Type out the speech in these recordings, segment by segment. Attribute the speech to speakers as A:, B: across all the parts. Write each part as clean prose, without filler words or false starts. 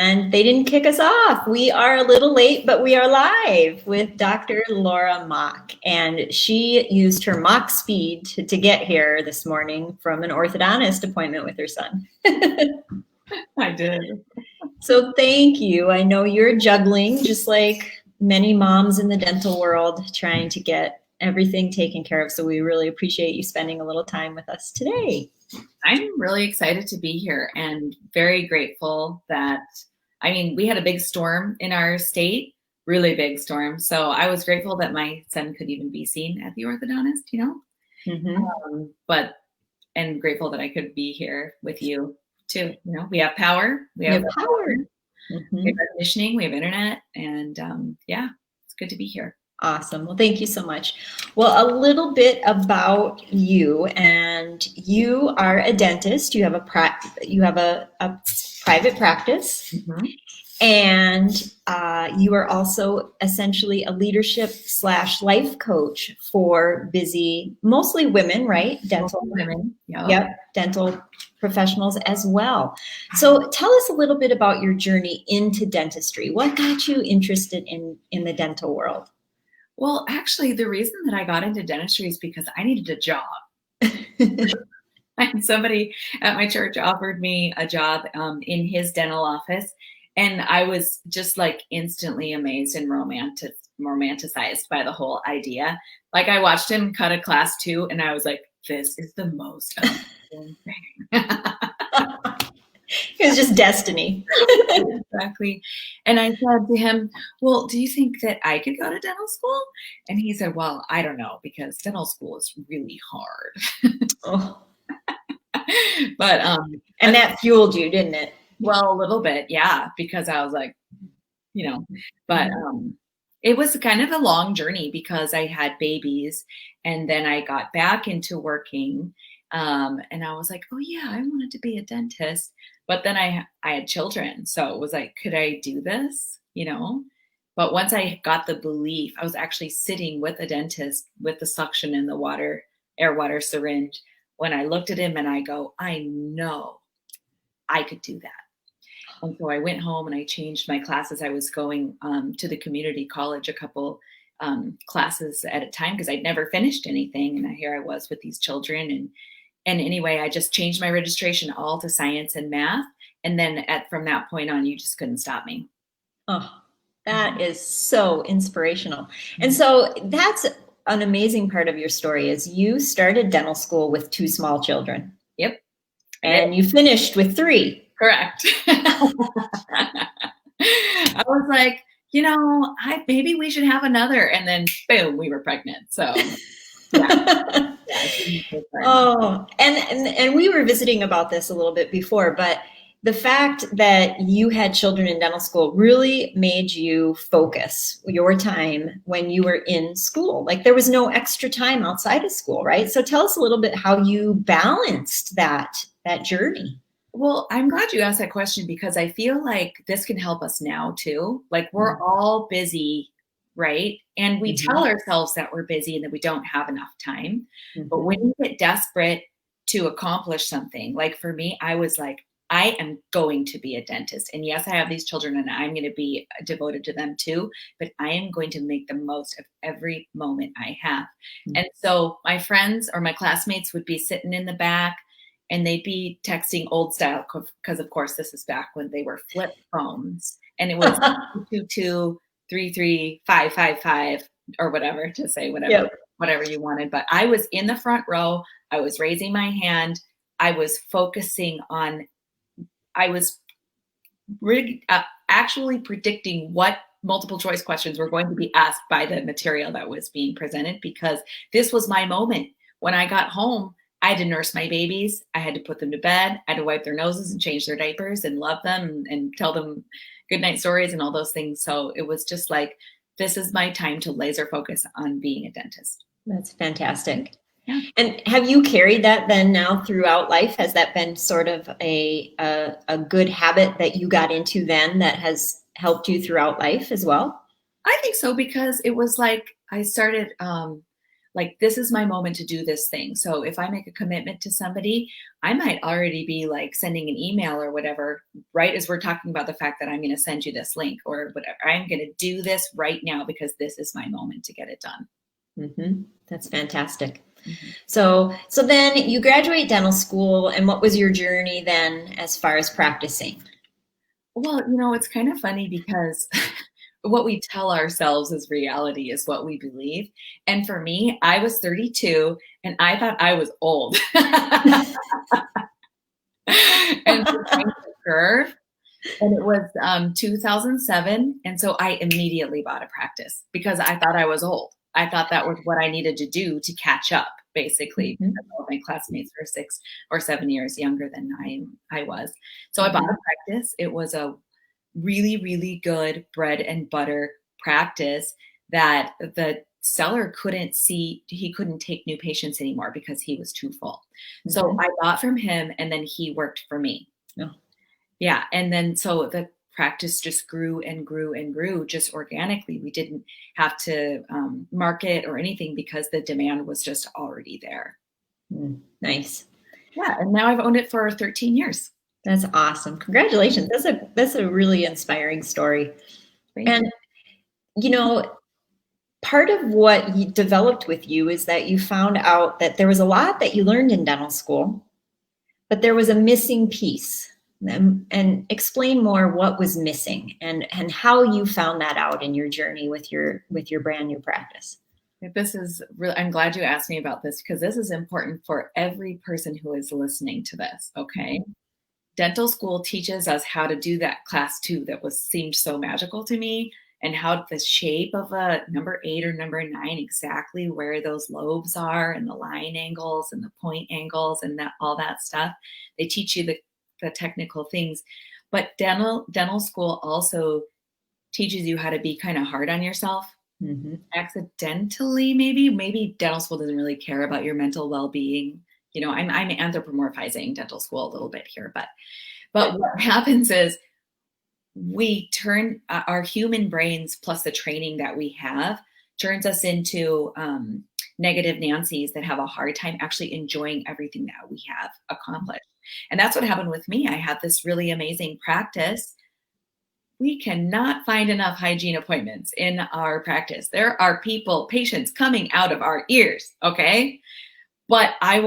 A: And they didn't kick us off. We are a little late, but we are live with Dr. Laura Mach. And she used her Mach speed to get here this morning from an orthodontist appointment with her son.
B: I did.
A: So thank you. I know you're juggling, just like many moms in the dental world, trying to get everything taken care of. So we really appreciate you spending a little time with us today.
B: I'm really excited to be here and very grateful that, we had a big storm in our state, really big storm. So I was grateful that my son could even be seen at the orthodontist, and grateful that I could be here with you too. We have power. We have power. We have air conditioning. We have internet. And it's good to be here.
A: Awesome. Well, thank you so much. Well, a little bit about you, and you are a dentist. You have a private practice, and you are also essentially a leadership / life coach for busy, mostly women, right? Dental
B: women.
A: Yep. Dental professionals as well. So tell us a little bit about your journey into dentistry. What got you interested in the dental world?
B: Well, actually, the reason that I got into dentistry is because I needed a job. And somebody at my church offered me a job in his dental office. And I was just like instantly amazed and romanticized by the whole idea. Like I watched him cut a class 2 and I was like, this is the most amazing thing.
A: It was just destiny.
B: Exactly. And I said to him, well, do you think that I could go to dental school? And he said, well, I don't know, because dental school is really hard.
A: Oh.
B: But
A: and that fueled you, didn't it?
B: Well, a little bit, yeah, because I was like, but it was kind of a long journey because I had babies and then I got back into working. And I was like, oh yeah, I wanted to be a dentist, but then I had children. So it was like, could I do this? But once I got the belief, I was actually sitting with a dentist with the suction and the air water syringe. When I looked at him and I go, I know I could do that. And so I went home and I changed my classes. I was going to the community college, a couple classes at a time because I'd never finished anything. And here I was with these children. And anyway, I just changed my registration all to science and math. And then from that point on, you just couldn't stop me.
A: Oh, that is so inspirational. And so that's an amazing part of your story is you started dental school with 2 small children.
B: Yep.
A: And you finished with 3.
B: Correct. I was like, maybe we should have another. And then boom, we were pregnant. So yeah.
A: Oh, and we were visiting about this a little bit before, but the fact that you had children in dental school really made you focus your time when you were in school. Like there was no extra time outside of school, right? So tell us a little bit how you balanced that journey.
B: Well, I'm glad you asked that question because I feel like this can help us now too. Like we're all busy, right? And we tell ourselves that we're busy and that we don't have enough time. But when you get desperate to accomplish something, like for me, I was like, I am going to be a dentist. And yes, I have these children and I'm going to be devoted to them too, but I am going to make the most of every moment I have. And so my friends or my classmates would be sitting in the back and they'd be texting old style because of course this is back when they were flip phones and it was 222-33-555 or whatever to say whatever you wanted. But I was in the front row. I was raising my hand. I was focusing on, I was actually predicting what multiple choice questions were going to be asked by the material that was being presented because this was my moment. When I got home, I had to nurse my babies. I had to put them to bed. I had to wipe their noses and change their diapers and love them and tell them goodnight stories and all those things. So it was just like, this is my time to laser focus on being a dentist.
A: That's fantastic.
B: Yeah.
A: And have you carried that then now throughout life? Has that been sort of a good habit that you got into then that has helped you throughout life as well?
B: I think so because it was like I started like, this is my moment to do this thing. So if I make a commitment to somebody, I might already be like sending an email or whatever, right as we're talking about the fact that I'm going to send you this link or whatever. I'm going to do this right now because this is my moment to get it done.
A: Mm-hmm. That's fantastic.
B: Mm-hmm.
A: So then you graduate dental school, and what was your journey then as far as practicing?
B: Well, it's kind of funny because what we tell ourselves as reality is what we believe. And for me, I was 32 and I thought I was old. And so I changed the curve, and it was 2007. And so I immediately bought a practice because I thought I was old. I thought that was what I needed to do to catch up, basically,
A: Mm-hmm.
B: because all of my classmates were 6 or 7 years younger than I was. So I bought
A: Mm-hmm.
B: a practice. It was a really, really good bread and butter practice that the seller couldn't see. He couldn't take new patients anymore because he was too full. So
A: Mm-hmm.
B: I bought from him, and then he worked for me.
A: Oh.
B: Yeah. And then so the practice just grew and grew and grew just organically. We didn't have to market or anything because the demand was just already there.
A: Nice.
B: Yeah. And now I've owned it for 13 years.
A: That's awesome. Congratulations. That's a really inspiring story.
B: Thank
A: And part of what you developed with you is that you found out that there was a lot that you learned in dental school, but there was a missing piece. And explain more what was missing and how you found that out in your journey with your brand new practice.
B: This is really, I'm glad you asked me about this because this is important for every person who is listening to this. Okay. Dental school teaches us how to do that class 2 that seemed so magical to me, and how the shape of a number 8 or number 9, exactly where those lobes are and the line angles and the point angles and that all that stuff. They teach you the technical things, but dental school also teaches you how to be kind of hard on yourself.
A: Mm-hmm.
B: Accidentally, maybe dental school doesn't really care about your mental well-being. I'm anthropomorphizing dental school a little bit here, but what happens is we turn our human brains plus the training that we have turns us into negative Nancy's that have a hard time actually enjoying everything that we have accomplished. And that's what happened with me. I had this really amazing practice. We cannot find enough hygiene appointments in our practice. There are patients coming out of our ears. Okay. But I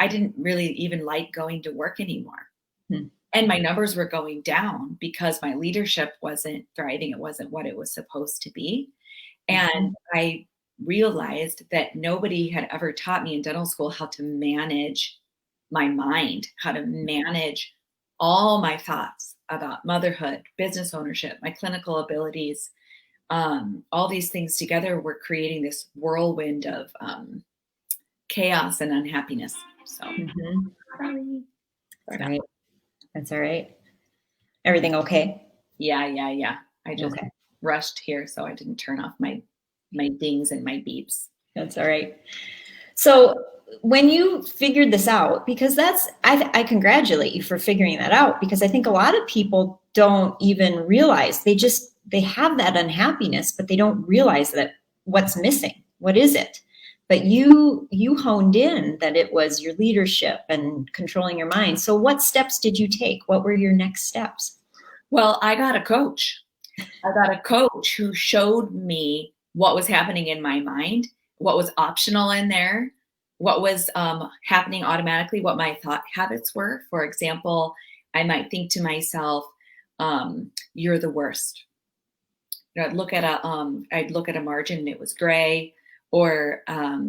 B: didn't really even like going to work anymore.
A: Hmm.
B: And my numbers were going down because my leadership wasn't thriving. It wasn't what it was supposed to be. And I realized that nobody had ever taught me in dental school how to manage my mind, how to manage all my thoughts about motherhood, business ownership, my clinical abilities. All these things together were creating this whirlwind of chaos and unhappiness. So, sorry.
A: That's all right. That's all right. Everything okay?
B: Yeah. I just
A: Okay.
B: rushed here, so I didn't turn off my dings and my beeps.
A: That's all right. So when you figured this out, because I congratulate you for figuring that out, because I think a lot of people don't even realize they have that unhappiness, but they don't realize that what's missing. What is it? But you honed in that it was your leadership and controlling your mind. So what steps did you take? What were your next steps?
B: Well, I got a coach. I got a coach who showed me what was happening in my mind, what was optional in there, what was happening automatically, what my thought habits were. For example, I might think to myself, "You're the worst." I'd look at a margin and it was gray, or I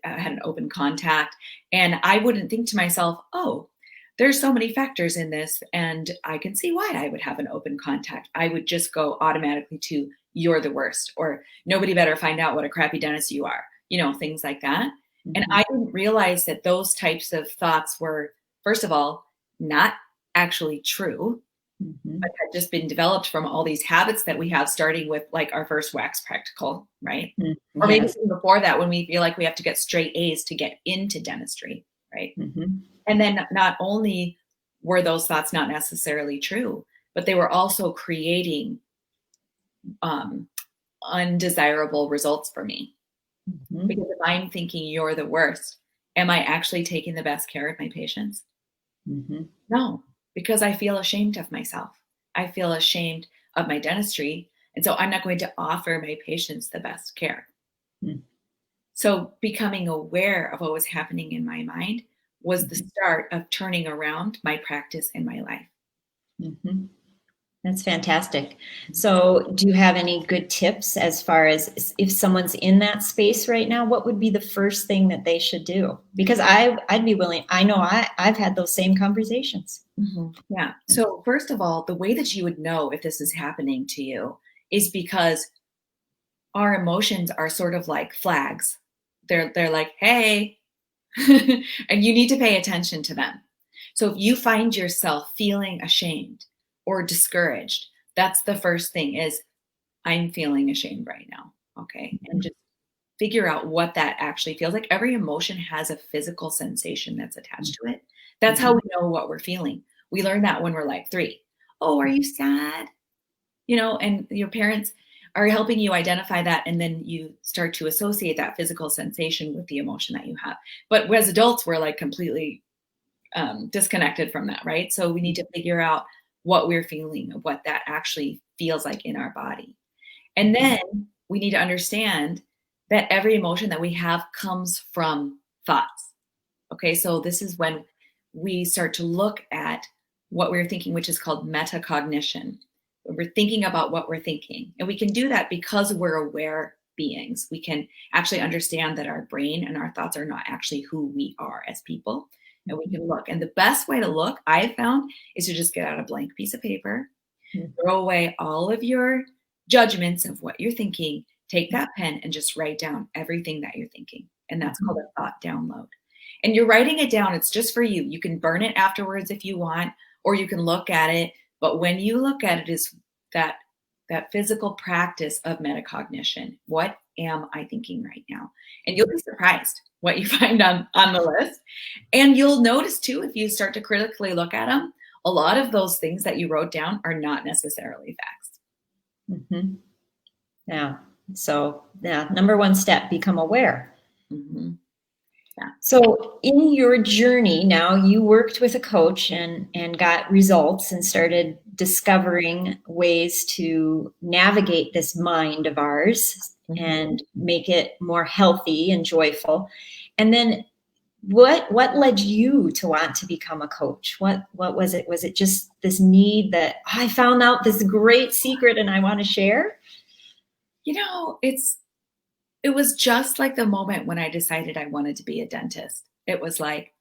B: had an open contact, and I wouldn't think to myself, "Oh, there's so many factors in this, and I can see why I would have an open contact." I would just go automatically to "You're the worst," or "Nobody better find out what a crappy dentist you are," things like that.
A: Mm-hmm.
B: And I didn't realize that those types of thoughts were, first of all, not actually true, but had just been developed from all these habits that we have, starting with like our first wax practical, right?
A: Mm-hmm.
B: Or maybe even before that, when we feel like we have to get straight A's to get into dentistry, right?
A: Mm-hmm.
B: And then not only were those thoughts not necessarily true, but they were also creating undesirable results for me.
A: Mhm.
B: Because if I'm thinking you're the worst, am I actually taking the best care of my patients?
A: Mhm.
B: No, because I feel ashamed of myself. I feel ashamed of my dentistry. And so I'm not going to offer my patients the best care.
A: Mm.
B: So becoming aware of what was happening in my mind was the
A: Mhm.
B: start of turning around my practice in my life.
A: Mhm. That's fantastic. So, do you have any good tips as far as if someone's in that space right now, what would be the first thing that they should do? Because I'd be willing. I know I've had those same conversations.
B: Yeah. So, first of all, the way that you would know if this is happening to you is because our emotions are sort of like flags. They're like, "Hey," and you need to pay attention to them. So if you find yourself feeling ashamed or discouraged, that's the first thing is I'm feeling ashamed right now. Okay. And just figure out what that actually feels like. Every emotion has a physical sensation that's attached to it. That's how
A: Mhm.
B: we know what we're feeling. We learn that when we're like 3. Oh, are you sad? And your parents are helping you identify that, and then you start to associate that physical sensation with the emotion that you have. But as adults, we're like completely disconnected from that, right? So we need to figure out what we're feeling, what that actually feels like in our body. And
A: Mhm.
B: then we need to understand that every emotion that we have comes from thoughts. Okay, so this is when we start to look at what we're thinking, which is called metacognition. We're thinking about what we're thinking. And we can do that because we're aware beings. We can actually understand that our brain and our thoughts are not actually who we are as people. And we can look. And the best way to look, I found, is to just get out a blank piece of paper,
A: Mhm.
B: throw away all of your judgments of what you're thinking, take that pen and just write down everything that you're thinking. And that's called
A: Mhm.
B: a thought download. And you're writing it down, it's just for you. You can burn it afterwards if you want, or you can look at it. But when you look at it, is that that physical practice of metacognition. What am I thinking right now? And you'll be surprised what you find on the list. And you'll notice too, if you start to critically look at them, a lot of those things that you wrote down are not necessarily facts.
A: Mhm. Yeah. So, yeah, number one step, become aware.
B: Mhm. Yeah.
A: So, in your journey now, you worked with a coach and got results and started discovering ways to navigate this mind of ours
B: Mhm.
A: and make it more healthy and joyful. And then what led you to want to become a coach? What was it? Was it just this need that I found out this great secret and I want to share?
B: It was just like the moment when I decided I wanted to be a dentist. It was like,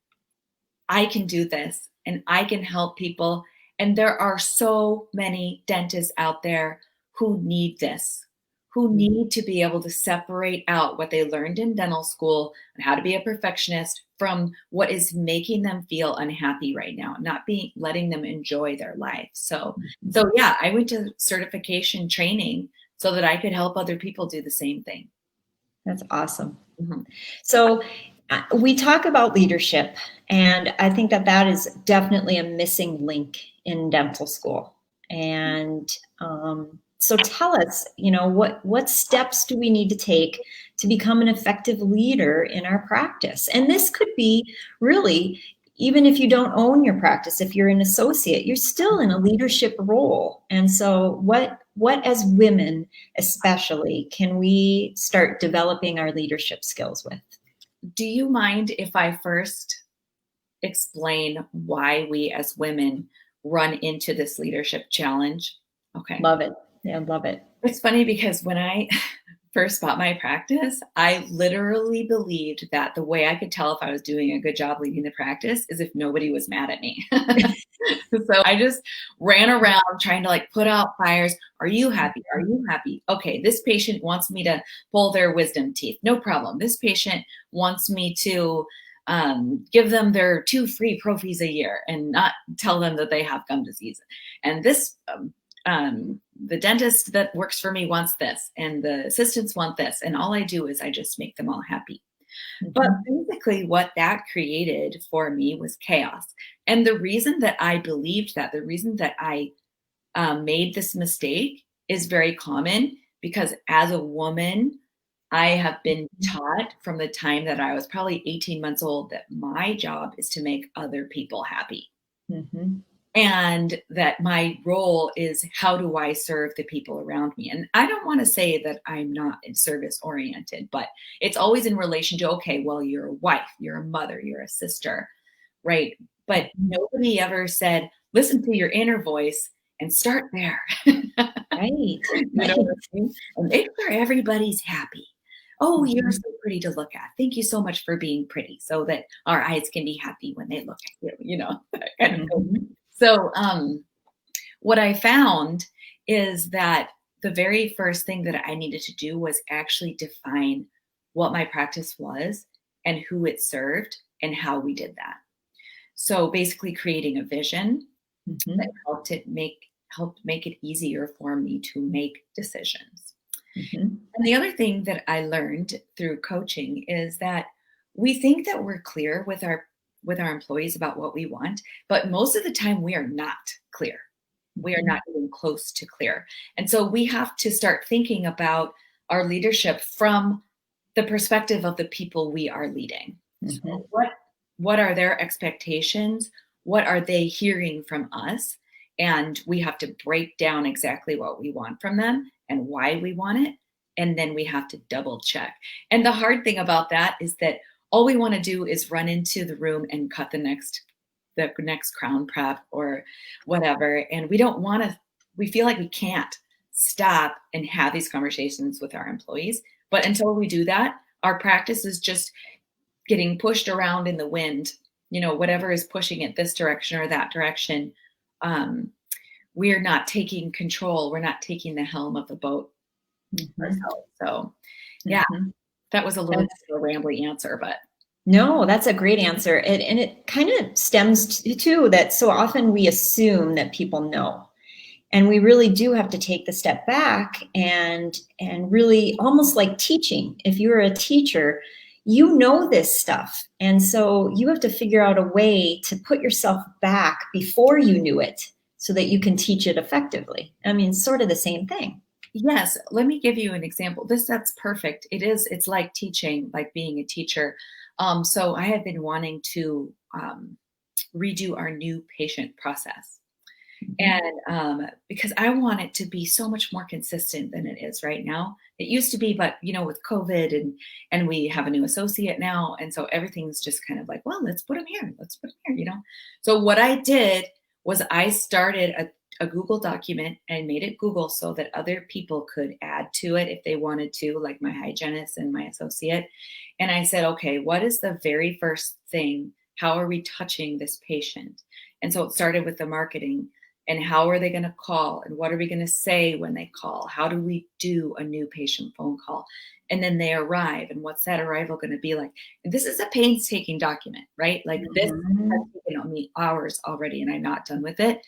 B: I can do this and I can help people. And there are so many dentists out there who need this, who need to be able to separate out what they learned in dental school and how to be a perfectionist from what is making them feel unhappy right now, not being letting them enjoy their life. So yeah, I went to certification training so that I could help other people do the same thing.
A: That's awesome.
B: Mhm.
A: So we talk about leadership, and I think that that is definitely a missing link in dental school. And so tell us, what steps do we need to take to become an effective leader in our practice? And this could be really, even if you don't own your practice, if you're an associate, you're still in a leadership role. And so what as women especially can we start developing our leadership skills with?
B: Do you mind if I first explain why we as women run into this leadership challenge? Okay.
A: Love it. Yeah, love it.
B: It's funny because when I first bought my practice, I literally believed that the way I could tell if I was doing a good job leading the practice is if nobody was mad at me. So I just ran around trying to like put out fires. Are you happy? Are you happy? Okay, this patient wants me to pull their wisdom teeth. No problem. This patient wants me to give them their 2 free prophies a year and not tell them that they have gum disease. And this the dentist that works for me wants this, and the assistants want this, and all I do is I just make them all happy. But
A: Mhm.
B: basically, what that created for me was chaos. And the reason that I believed that, the reason that I made this mistake is very common because as a woman, I have been taught from the time that I was probably 18 months old that my job is to make other people happy.
A: Mm-hmm.
B: And that my role is how do I serve the people around me? And I don't want to say that I'm not service oriented, but it's always in relation to, okay, well, you're a wife, you're a mother, you're a sister, right? But nobody ever said, listen to your inner voice and start there.
A: Right.
B: You know
A: Right.
B: what I mean? And make sure everybody's happy. Oh, you're
A: Mhm.
B: so pretty to look at. Thank you so much for being pretty so that our eyes can be happy when they look at you, that kind of thing.
A: Mhm.
B: So, what I found is that the very first thing that I needed to do was actually define what my practice was and who it served and how we did that. So basically creating a vision that
A: Mhm.
B: helped make it easier for me to make decisions.
A: Mhm.
B: And the other thing that I learned through coaching is that we think that we're clear with our employees about what we want, but most of the time we are not clear. We are
A: Mhm.
B: not even close to clear. And so we have to start thinking about our leadership from the perspective of the people we are leading. So
A: Mhm.
B: what are their expectations? What are they hearing from us? And we have to break down exactly what we want from them and why we want it. And then we have to double check. And the hard thing about that is that all we want to do is run into the room and cut the next crown prep or whatever. And we don't want to, we feel like we can't stop and have these conversations with our employees. But until we do that, our practice is just getting pushed around in the wind, whatever is pushing it this direction or that direction. Um, we're not taking control. We're not taking the helm of the boat
A: Mhm.
B: ourselves. So, yeah,
A: Mhm.
B: that was a little bit
A: That's
B: of a rambly answer, but
A: No, that's a great answer. And it kind of stems to that so often we assume that people know. And we really do have to take the step back and really almost like teaching. If you're a teacher, you know this stuff. And so you have to figure out a way to put yourself back before you knew it so that you can teach it effectively. I mean, sort of the same thing.
B: yes, let me give you an example. That's perfect. It's like teaching, like being a teacher. So I have been wanting to redo our new patient process.
A: Mhm.
B: And because I want it to be so much more consistent than it is right now. It used to be, but with COVID and we have a new associate now, and so everything's just kind of like, well, let's put them here, let's put them here. So what I did was I started a Google document and made it Google so that other people could add to it if they wanted to, like my hygienist and my associate. And I said, okay, what is the very first thing? How are we touching this patient? And so it started with the marketing and how are they going to call and what are we going to say when they call? How do we do a new patient phone call? And then they arrive and what's that arrival going to be like? And this is a painstaking document, right? Like this has
A: Mhm.
B: taken on me hours already and I'm not done with it.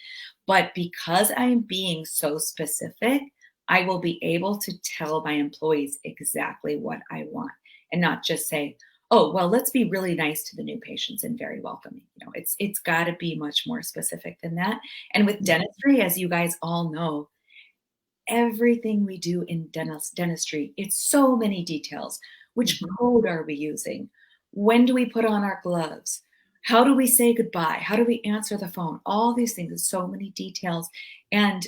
B: But because I am being so specific, I will be able to tell my employees exactly what I want and not just say, oh, well, let's be really nice to the new patients and very welcoming. It's got to be much more specific than that. And with dentistry, as you guys all know, everything we do in dentistry, it's so many details. Which
A: Mhm.
B: code are we using? When do we put on our gloves? How do we say goodbye? How do we answer the phone? All these things, it's so many details. And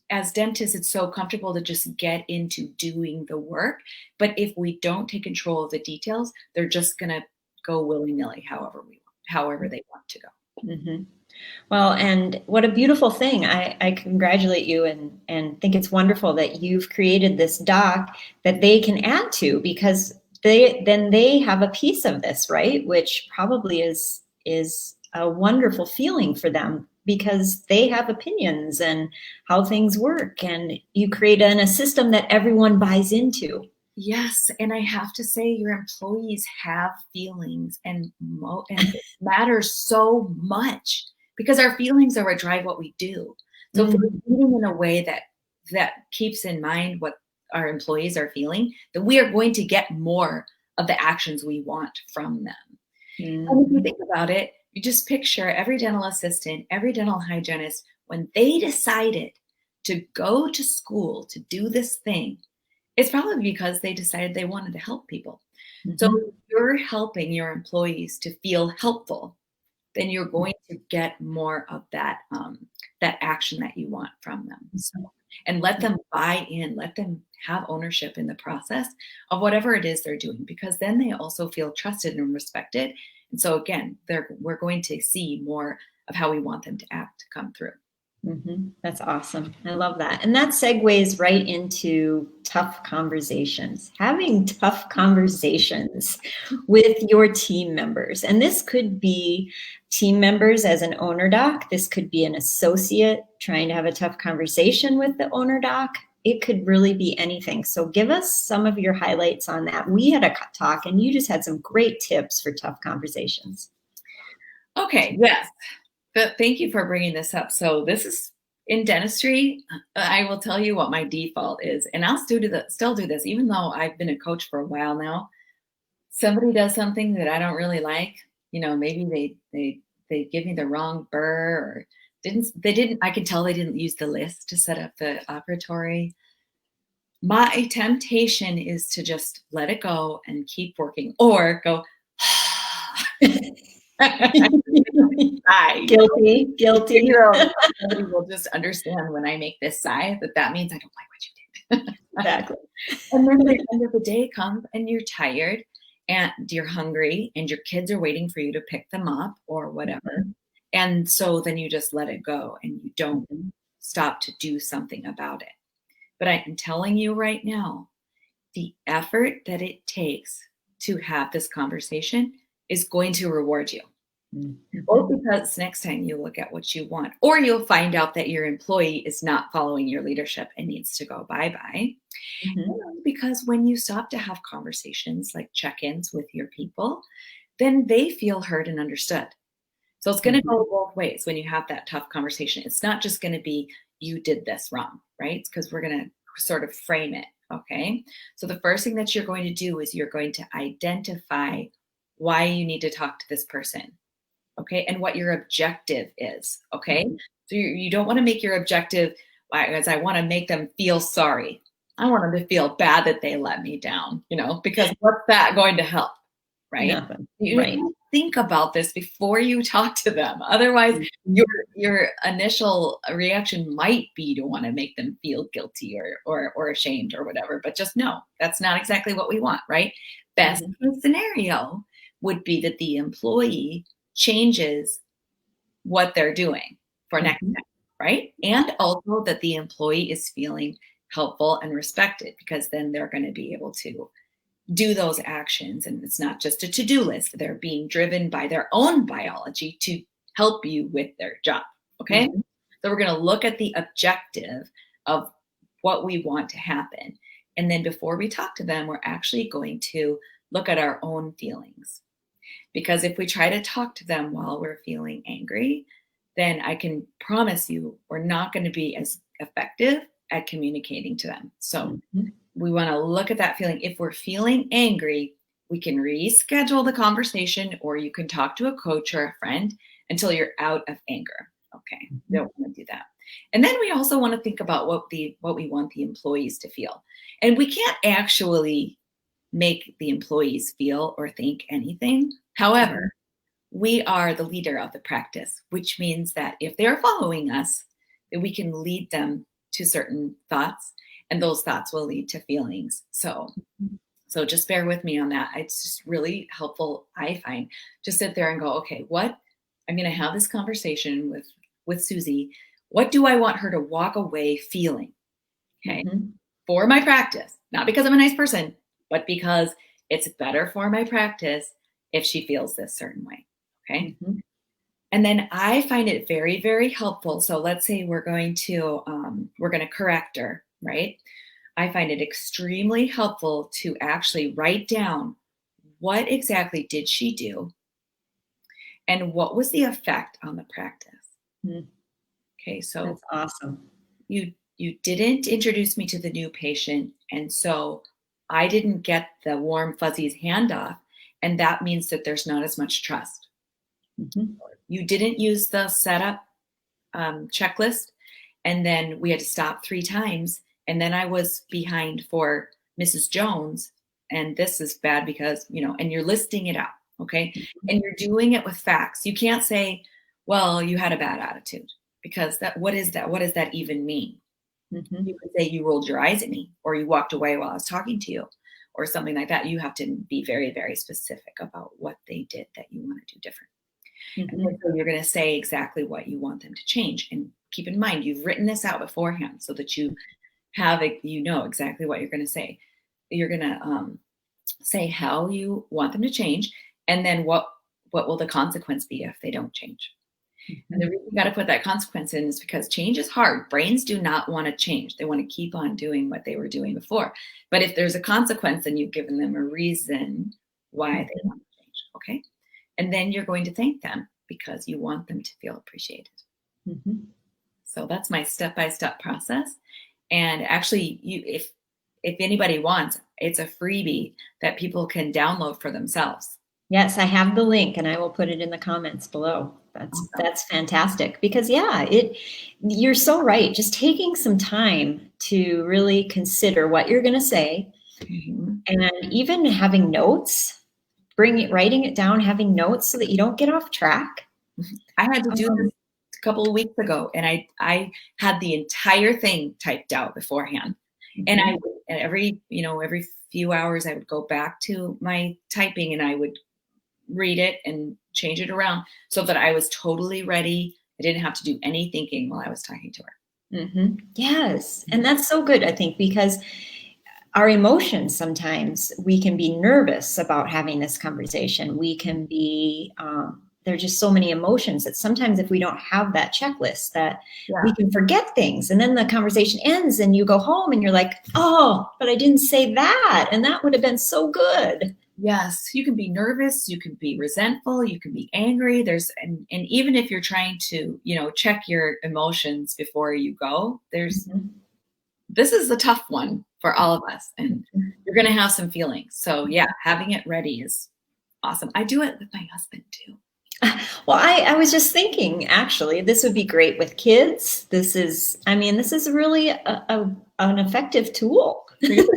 B: as dentists, it's so comfortable to just get into doing the work. But if we don't take control of the details, they're just going to go willy nilly however they want to go.
A: Mhm. Well, and what a beautiful thing. I congratulate you and think it's wonderful that you've created this doc that they can add to because they have a piece of this, right? Which probably is a wonderful feeling for them because they have opinions and how things work and you create a system that everyone buys into.
B: Yes, and I have to say your employees have feelings and it matters so much because our feelings are what drive what we do. So if
A: Mhm.
B: we're eating in a way that keeps in mind what our employees are feeling, then we are going to get more of the actions we want from them. And if you
A: Mhm.
B: think about it, you just picture every dental assistant, every dental hygienist, when they decided to go to school to do this thing, It's probably because they decided they wanted to help people. So
A: Mm-hmm.
B: if you're helping your employees to feel helpful, then you're going to get more of that action that you want from them. So, and let them buy in, let them have ownership in the process of whatever it is they're doing, because then they also feel trusted and respected. And so again, we're going to see more of how we want them to act come through.
A: That's awesome. I love that. And that segues right into tough conversations, having tough conversations with your team members. And this could be team members as an owner doc. This could be an associate trying to have a tough conversation with the owner doc. It could really be anything. So give us some of your highlights on that. We had a talk and you just had some great tips for tough conversations.
B: Okay, yes. But thank you for bringing this up. So this is in dentistry. I will tell you what my default is, and I'll still do this, even though I've been a coach for a while now. Somebody does something that I don't really like. Maybe they give me the wrong burr, or didn't. I can tell they didn't use the list to set up the operatory. My temptation is to just let it go and keep working, or go.
A: Guilty.
B: Somebody will just understand when I make this sigh that means I don't like what you did.
A: Exactly.
B: And then the end of the day comes and you're tired and you're hungry and your kids are waiting for you to pick them up or whatever. And so then you just let it go and you don't stop to do something about it. But I'm telling you right now, the effort that it takes to have this conversation is going to reward you. Or because next time you look at what you want, or you'll find out that your employee is not following your leadership and needs to go bye-bye. Because when you stop to have conversations like check-ins with your people, then they feel heard and understood. So it's going to go both ways when you have that tough conversation. It's not just going to be, you did this wrong, right? Because we're going to sort of frame it, okay? So the first thing that you're going to do is you're going to identify why you need to talk to this person. Okay, and what your objective is, okay? So you don't want to make your objective as I want to make them feel sorry. I want them to feel bad that they let me down, because what's that going to help, right?
A: Nothing.
B: You think about this before you talk to them. Otherwise, your initial reaction might be to want to make them feel guilty or ashamed or whatever, but just know that's not exactly what we want, right? Best case scenario would be that the employee changes what they're doing for next time, right? And also that the employee is feeling helpful and respected, because then they're going to be able to do those actions. And it's not just a to-do list. They're being driven by their own biology to help you with their job, okay? So we're going to look at the objective of what we want to happen. And then before we talk to them, we're actually going to look at our own feelings. Because if we try to talk to them while we're feeling angry, then I can promise you we're not going to be as effective at communicating to them. So we want to look at that feeling. If we're feeling angry, we can reschedule the conversation, or you can talk to a coach or a friend until you're out of anger. Okay, we don't want to do that. And then we also want to think about what we want the employees to feel. And we can't actually make the employees feel or think anything. However, we are the leader of the practice, which means that if they're following us, that we can lead them to certain thoughts, and those thoughts will lead to feelings. So just bear with me on that. It's just really helpful, I find, to sit there and go, okay, I'm going to have this conversation with Susie. What do I want her to walk away feeling? Okay, for my practice, not because I'm a nice person, but because it's better for my practice if she feels this certain way, okay? And then I find it very, very helpful. So let's say we're going to correct her, right? I find it extremely helpful to actually write down what exactly did she do and what was the effect on the practice. Okay, so
A: that's awesome.
B: You didn't introduce me to the new patient, and so I didn't get the warm fuzzies handoff, and that means that there's not as much trust. You didn't use the setup checklist, and then we had to stop 3 times, and then I was behind for Mrs. Jones, and this is bad because, and you're listing it out, okay? And you're doing it with facts. You can't say, well, you had a bad attitude, because what is that? What does that even mean?
A: Mm-hmm.
B: You could say you rolled your eyes at me, or you walked away while I was talking to you, or something like that. You have to be very, very specific about what they did that you want to do different.
A: Mm-hmm.
B: And so you're going to say exactly what you want them to change. And keep in mind, you've written this out beforehand so that you have it, exactly what you're going to say. You're going to say how you want them to change, and then what will the consequence be if they don't change. Mm-hmm. And the reason you got to put that consequence in is because change is hard. Brains do not want to change. They want to keep on doing what they were doing before. But if there's a consequence, then you've given them a reason why they want to change. Okay. And then you're going to thank them because you want them to feel appreciated. Mm-hmm. So that's my step-by-step process. And actually, if anybody wants, it's a freebie that people can download for themselves.
A: Yes, I have the link, and I will put it in the comments below. That's fantastic, because you're so right. Just taking some time to really consider what you're going to say, mm-hmm. and even having notes. Writing it down, having notes so that you don't get off track.
B: I had to do this a couple of weeks ago, and I had the entire thing typed out beforehand. Mm-hmm. And every few hours I would go back to my typing and I would read it and change it around so that I was totally ready. I didn't have to do any thinking while I was talking to her.
A: Mm-hmm. Yes. And that's so good, I think, because our emotions, sometimes we can be nervous about having this conversation. We can be, there's just so many emotions that sometimes if we don't have that checklist, that we can forget things. And then the conversation ends and you go home and you're like, oh, but I didn't say that. And that would have been so good.
B: Yes, you can be nervous, you can be resentful, you can be angry. And even if you're trying to, check your emotions before you go, this is the tough one for all of us, and you're going to have some feelings. So yeah, having it ready is awesome. I do it with my husband too.
A: Well, I was just thinking, actually, this would be great with kids. This is really an effective tool.
B: It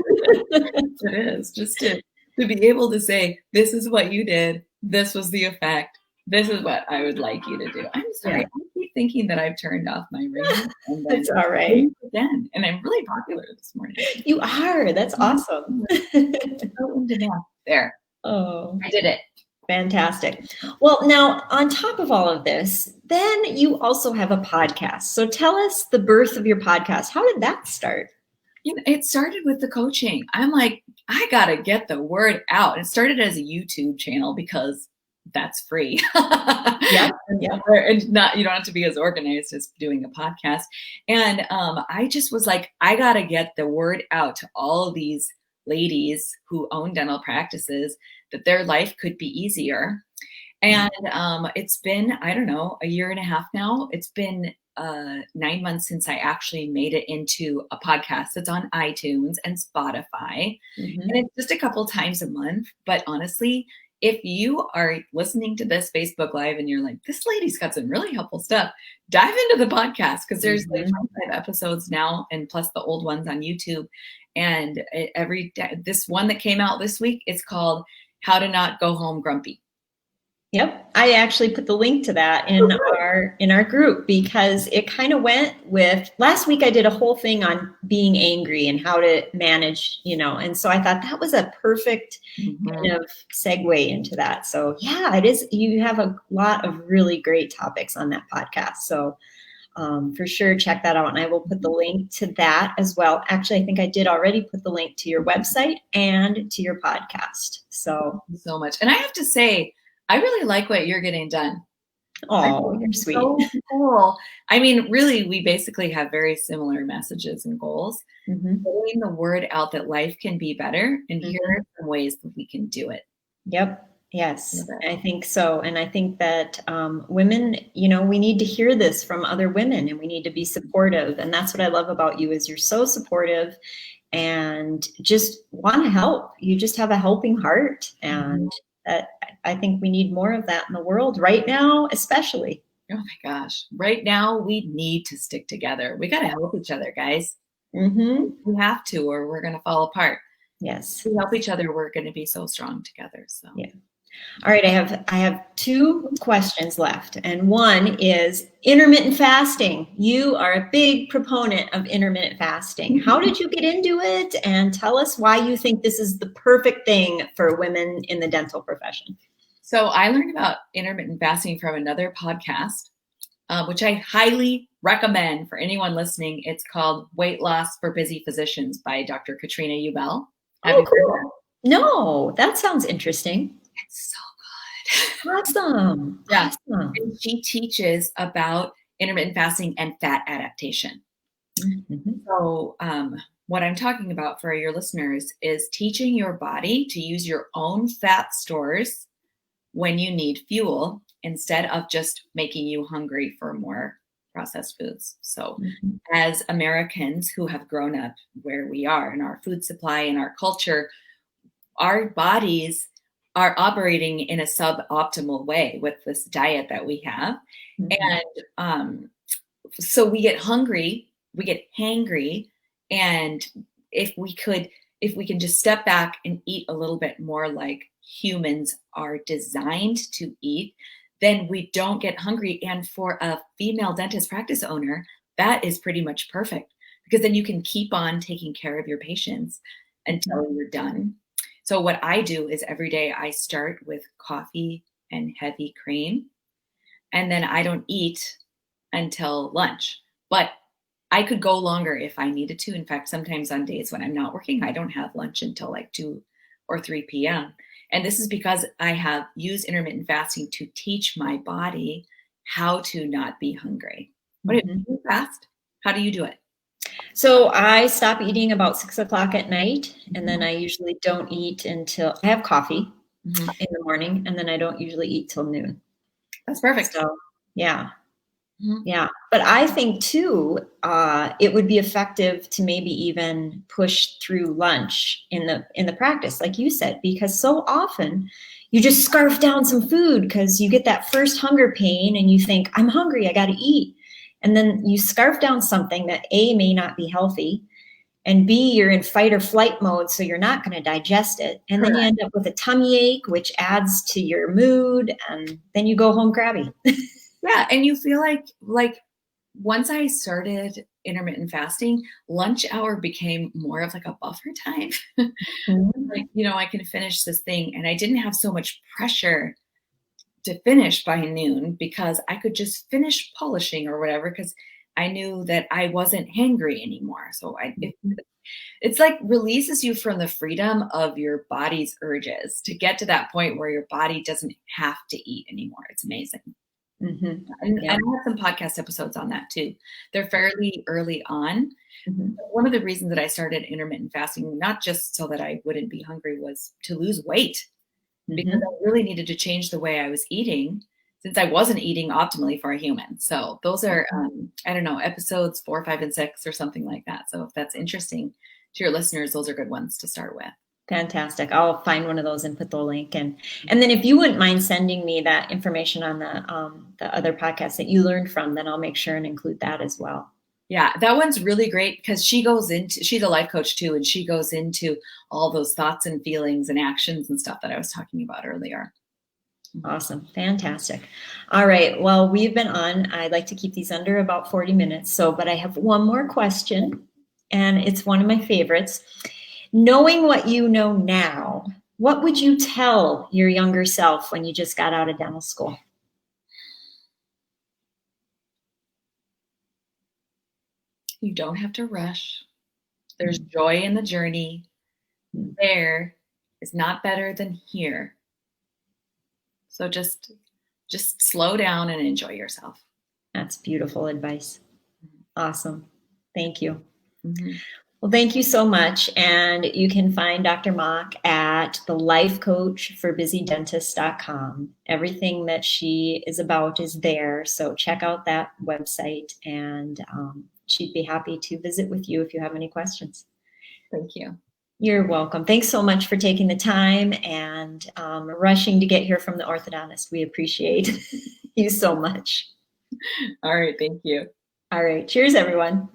B: is, just to be able to say, this is what you did. This was the effect. This is what I would like you to do. I'm sorry. Yeah. I keep thinking that I've turned off my ring.
A: That's all right.
B: Again, and I'm really popular this morning.
A: You are. That's awesome.
B: There.
A: Oh,
B: I did it.
A: Fantastic. Well, now on top of all of this, then you also have a podcast. So tell us the birth of your podcast. How did that start?
B: It started with the coaching. I'm like, I got to get the word out. It started as a YouTube channel because that's free.
A: Yeah.
B: And you don't have to be as organized as doing a podcast. And I just was like, I got to get the word out to all of these ladies who own dental practices that their life could be easier. And it's been, I don't know, a year and a half now. It's been 9 months since I actually made it into a podcast that's on iTunes and Spotify. Mm-hmm. And it's just a couple times a month. But honestly, if you are listening to this Facebook Live and you're like, this lady's got some really helpful stuff, dive into the podcast, because there's like 25 episodes now, and plus the old ones on YouTube. And this one that came out this week, it's called How to Not Go Home Grumpy.
A: Yep. I actually put the link to that in our group, because it kind of went with last week. I did a whole thing on being angry and how to manage, and so I thought that was a perfect kind of segue into that. So yeah, it is. You have a lot of really great topics on that podcast. So for sure, check that out. And I will put the link to that as well. Actually, I think I did already put the link to your website and to your podcast. So
B: much. And I have to say, I really like what you're getting done.
A: Oh, you're sweet.
B: So cool. I mean, really, we basically have very similar messages and goals. Mm-hmm. Getting the word out that life can be better, and here are some ways that we can do it.
A: Yep. Yes, I think so. And I think that women, we need to hear this from other women, and we need to be supportive. And that's what I love about you, is you're so supportive and just want to help. You just have a helping heart, and that I think we need more of that in the world right now, especially.
B: Oh my gosh. Right now, we need to stick together. We got to help each other, guys.
A: Mm-hmm.
B: We have to, or we're going to fall apart.
A: Yes.
B: We help each other, we're going to be so strong together. So
A: Yeah. All right, I have two questions left, and one is intermittent fasting. You are a big proponent of intermittent fasting. How did you get into it? And tell us why you think this is the perfect thing for women in the dental profession.
B: So I learned about intermittent fasting from another podcast, which I highly recommend for anyone listening. It's called Weight Loss for Busy Physicians by Dr. Katrina Ubel. Have you heard that?
A: No, that sounds interesting.
B: It's so good.
A: Awesome.
B: Yeah.
A: Awesome.
B: And she teaches about intermittent fasting and fat adaptation.
A: Mm-hmm.
B: So what I'm talking about for your listeners is teaching your body to use your own fat stores when you need fuel instead of just making you hungry for more processed foods. So as Americans who have grown up where we are in our food supply and our culture, our bodies are operating in a suboptimal way with this diet that we have. And so we get hungry, we get hangry, and if we can just step back and eat a little bit more like humans are designed to eat, then we don't get hungry. And for a female dentist practice owner, that is pretty much perfect, because then you can keep on taking care of your patients until you're done. So what I do is every day I start with coffee and heavy cream, and then I don't eat until lunch. But I could go longer if I needed to. In fact, sometimes on days when I'm not working, I don't have lunch until like 2 or 3 p.m. And this is because I have used intermittent fasting to teach my body how to not be hungry. What do you fast? How do you do it?
A: So I stop eating about 6 o'clock at night, and then I usually don't eat until I have coffee in the morning, and then I don't usually eat till noon.
B: That's perfect.
A: So, yeah. Yeah. But I think too, it would be effective to maybe even push through lunch in the practice, like you said, because so often you just scarf down some food because you get that first hunger pain and you think, I'm hungry, I got to eat. And then you scarf down something that A, may not be healthy, and B, you're in fight or flight mode, so you're not going to digest it. And then you end up with a tummy ache, which adds to your mood, and then you go home crabby.
B: Yeah, and you feel like once I started intermittent fasting, lunch hour became more of like a buffer time. Like, I can finish this thing, and I didn't have so much pressure to finish by noon because I could just finish polishing or whatever, because I knew that I wasn't hangry anymore. So it's like releases you from the freedom of your body's urges to get to that point where your body doesn't have to eat anymore. It's amazing. And I have some podcast episodes on that too. They're fairly early on. One of the reasons that I started intermittent fasting, not just so that I wouldn't be hungry, was to lose weight, because I really needed to change the way I was eating, since I wasn't eating optimally for a human. So those are, I don't know, episodes 4, 5, and 6 or something like that. So if that's interesting to your listeners, those are good ones to start with.
A: Fantastic. I'll find one of those and put the link in. And then if you wouldn't mind sending me that information on the other podcast that you learned from, then I'll make sure and include that as well.
B: Yeah, that one's really great because she's a life coach too, and she goes into all those thoughts and feelings and actions and stuff that I was talking about earlier.
A: Awesome. Fantastic. All right. Well, we've been on. I'd like to keep these under about 40 minutes. But I have one more question, and it's one of my favorites. Knowing what you know now, what would you tell your younger self when you just got out of dental school?
B: You don't have to rush. There's joy in the journey. There is not better than here. So just slow down and enjoy yourself.
A: That's beautiful advice. Awesome. Thank you. Well, thank you so much. And you can find Dr. Mach at thelifecoachforbusydentist.com. Everything that she is about is there. So check out that website, and she'd be happy to visit with you if you have any questions.
B: Thank you.
A: You're welcome. Thanks so much for taking the time and rushing to get here from the orthodontist. We appreciate you so much.
B: All right. Thank you.
A: All right. Cheers, everyone.